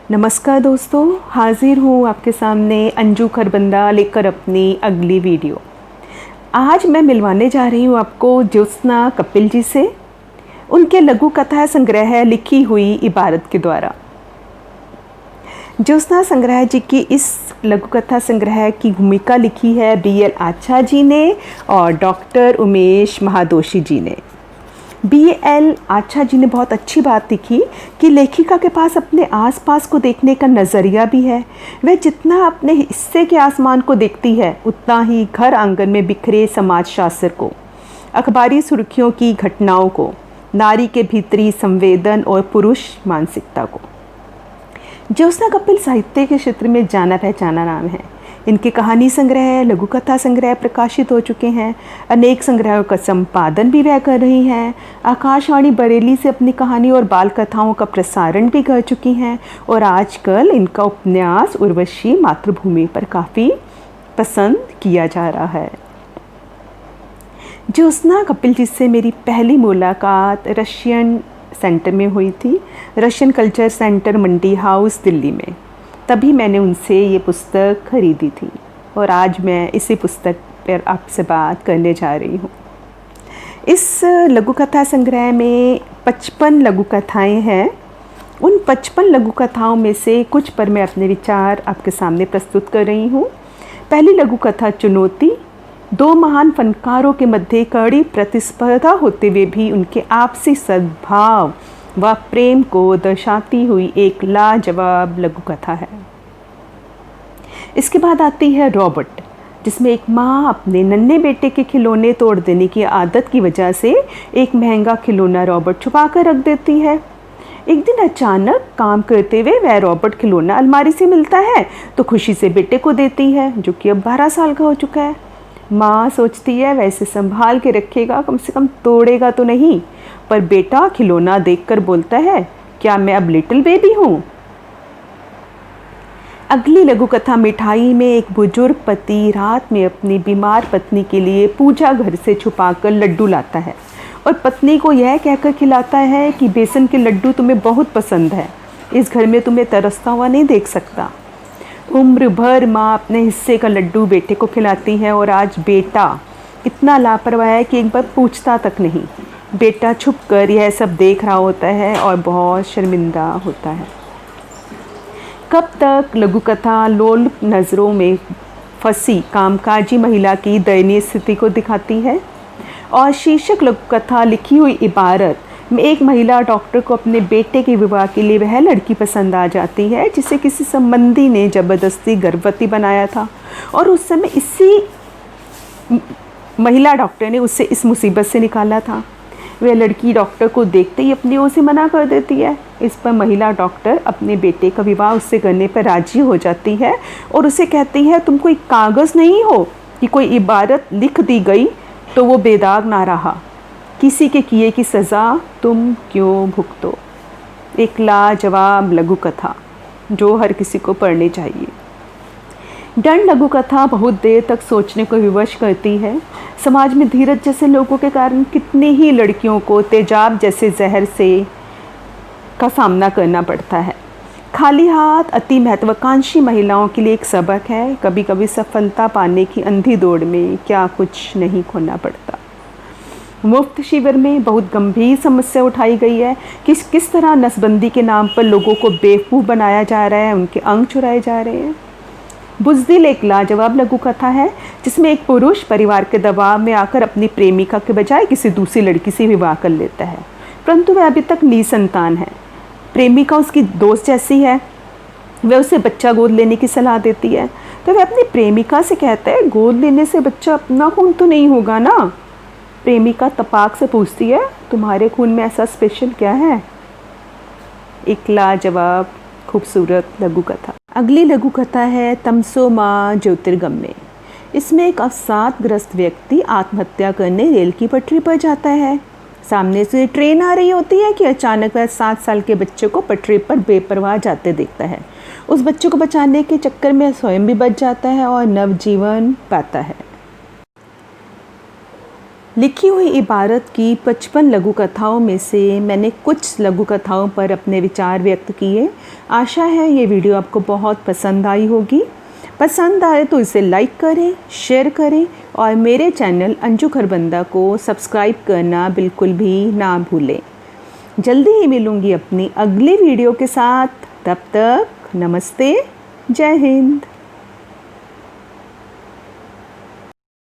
नमस्कार दोस्तों, हाजिर हूँ आपके सामने अंजू खरबंदा लेकर अपनी अगली वीडियो। आज मैं मिलवाने जा रही हूँ आपको ज्योत्सना कपिल जी से, उनके लघु कथा संग्रह लिखी हुई इबारत के द्वारा। ज्योत्सना संग्रह जी की इस लघु कथा संग्रह की भूमिका लिखी है BL आचा जी ने और डॉक्टर उमेश महादोशी जी ने। BL आचा जी ने बहुत अच्छी बात लिखी कि लेखिका के पास अपने आसपास को देखने का नज़रिया भी है। वह जितना अपने हिस्से के आसमान को देखती है, उतना ही घर आंगन में बिखरे समाजशास्त्र को, अखबारी सुर्खियों की घटनाओं को, नारी के भीतरी संवेदन और पुरुष मानसिकता को। ज्योत्सना कपिल साहित्य के क्षेत्र में जाना पहचाना नाम है। इनके कहानी संग्रह, लघु कथा संग्रह प्रकाशित हो चुके हैं। अनेक संग्रहों का संपादन भी वह कर रही हैं। आकाशवाणी बरेली से अपनी कहानी और बाल कथाओं का प्रसारण भी कर चुकी हैं और आजकल इनका उपन्यास उर्वशी मातृभूमि पर काफ़ी पसंद किया जा रहा है। ज्योत्सना कपिल जी से मेरी पहली मुलाकात रशियन सेंटर में हुई थी, रशियन कल्चर सेंटर मंडी हाउस दिल्ली में। तभी मैंने उनसे ये पुस्तक खरीदी थी और आज मैं इसी पुस्तक पर आपसे बात करने जा रही हूँ। इस लघु कथा संग्रह में 55 लघु कथाएँ हैं। उन 55 लघु कथाओं में से कुछ पर मैं अपने विचार आपके सामने प्रस्तुत कर रही हूँ। पहली लघु कथा चुनौती। दो महान फनकारों के मध्य कड़ी प्रतिस्पर्धा होते हुए भी उनके आपसी सद्भाव व प्रेम को दर्शाती हुई एक लाजवाब लघु कथा है। इसके बाद आती है रॉबर्ट, जिसमें एक माँ अपने नन्हे बेटे के खिलौने तोड़ देने की आदत की वजह से एक महंगा खिलौना रॉबर्ट छुपा कर रख देती है। एक दिन अचानक काम करते हुए वह रॉबर्ट खिलौना अलमारी से मिलता है तो खुशी से बेटे को देती है, जो कि अब 12 साल का हो चुका है। माँ सोचती है वैसे संभाल के रखेगा, कम से कम तोड़ेगा तो नहीं, पर बेटा खिलौना देखकर बोलता है, क्या मैं अब लिटिल बेबी हूँ? अगली लघु कथा मिठाई में एक बुजुर्ग पति रात में अपनी बीमार पत्नी के लिए पूजा घर से छुपाकर लड्डू लाता है और पत्नी को यह कहकर खिलाता है कि बेसन के लड्डू तुम्हें बहुत पसंद है, इस घर में तुम्हें तरसता हुआ नहीं देख सकता। उम्र भर माँ अपने हिस्से का लड्डू बेटे को खिलाती है और आज बेटा इतना लापरवाह है कि एक बार पूछता तक नहीं। बेटा छुपकर यह सब देख रहा होता है और बहुत शर्मिंदा होता है। कब तक लघु कथा लोलुप नज़रों में फंसी कामकाजी महिला की दयनीय स्थिति को दिखाती है और शीर्षक लघु कथा लिखी हुई इबारत में एक महिला डॉक्टर को अपने बेटे के विवाह के लिए वह लड़की पसंद आ जाती है जिसे किसी संबंधी ने ज़बरदस्ती गर्भवती बनाया था और उस समय इसी महिला डॉक्टर ने उससे इस मुसीबत से निकाला था। वह लड़की डॉक्टर को देखते ही अपनी ओर से मना कर देती है। इस पर महिला डॉक्टर अपने बेटे का विवाह उससे करने पर राजी हो जाती है और उसे कहती है, तुम कोई कागज़ नहीं हो कि कोई इबारत लिख दी गई तो वो बेदाग ना रहा, किसी के किए की सज़ा तुम क्यों भुगतो। एक लाजवाब लघु कथा जो हर किसी को पढ़नी चाहिए। दंड लघु कथा बहुत देर तक सोचने को विवश करती है। समाज में धीरज जैसे लोगों के कारण कितनी ही लड़कियों को तेजाब जैसे जहर से का सामना करना पड़ता है। खाली हाथ अति महत्वाकांक्षी महिलाओं के लिए एक सबक है, कभी कभी सफलता पाने की अंधी दौड़ में क्या कुछ नहीं खोना पड़ता। मुफ्त शिविर में बहुत गंभीर समस्या उठाई गई है कि किस तरह नसबंदी के नाम पर लोगों को बेवकूफ़ बनाया जा रहा है, उनके अंग चुराए जा रहे हैं। बुज़दिल एक लाजवाब लघु कथा है जिसमें एक पुरुष परिवार के दबाव में आकर अपनी प्रेमिका के बजाय किसी दूसरी लड़की से विवाह कर लेता है, परंतु वह अभी तक निसंतान है। प्रेमिका उसकी दोस्त जैसी है, वह उसे बच्चा गोद लेने की सलाह देती है तो वह अपनी प्रेमिका से कहता है, गोद लेने से बच्चा अपना खून तो नहीं होगा ना? प्रेमिका तपाक से पूछती है, तुम्हारे खून में ऐसा स्पेशल क्या है? एक लाजवाब खूबसूरत लघु कथा। अगली लघु कथा है तमसो माँ ज्योतिर्गम्य। इसमें एक अवसादग्रस्त व्यक्ति आत्महत्या करने रेल की पटरी पर जाता है। सामने से ट्रेन आ रही होती है कि अचानक वह 7 साल के बच्चे को पटरी पर बेपरवाह जाते देखता है। उस बच्चे को बचाने के चक्कर में स्वयं भी बच जाता है और नवजीवन पाता है। लिखी हुई इबारत की 55 लघु कथाओं में से मैंने कुछ लघु कथाओं पर अपने विचार व्यक्त किए। आशा है ये वीडियो आपको बहुत पसंद आई होगी। पसंद आए तो इसे लाइक करें, शेयर करें और मेरे चैनल अंजू खरबंदा को सब्सक्राइब करना बिल्कुल भी ना भूलें। जल्दी ही मिलूँगी अपनी अगली वीडियो के साथ। तब तक नमस्ते, जय हिंद।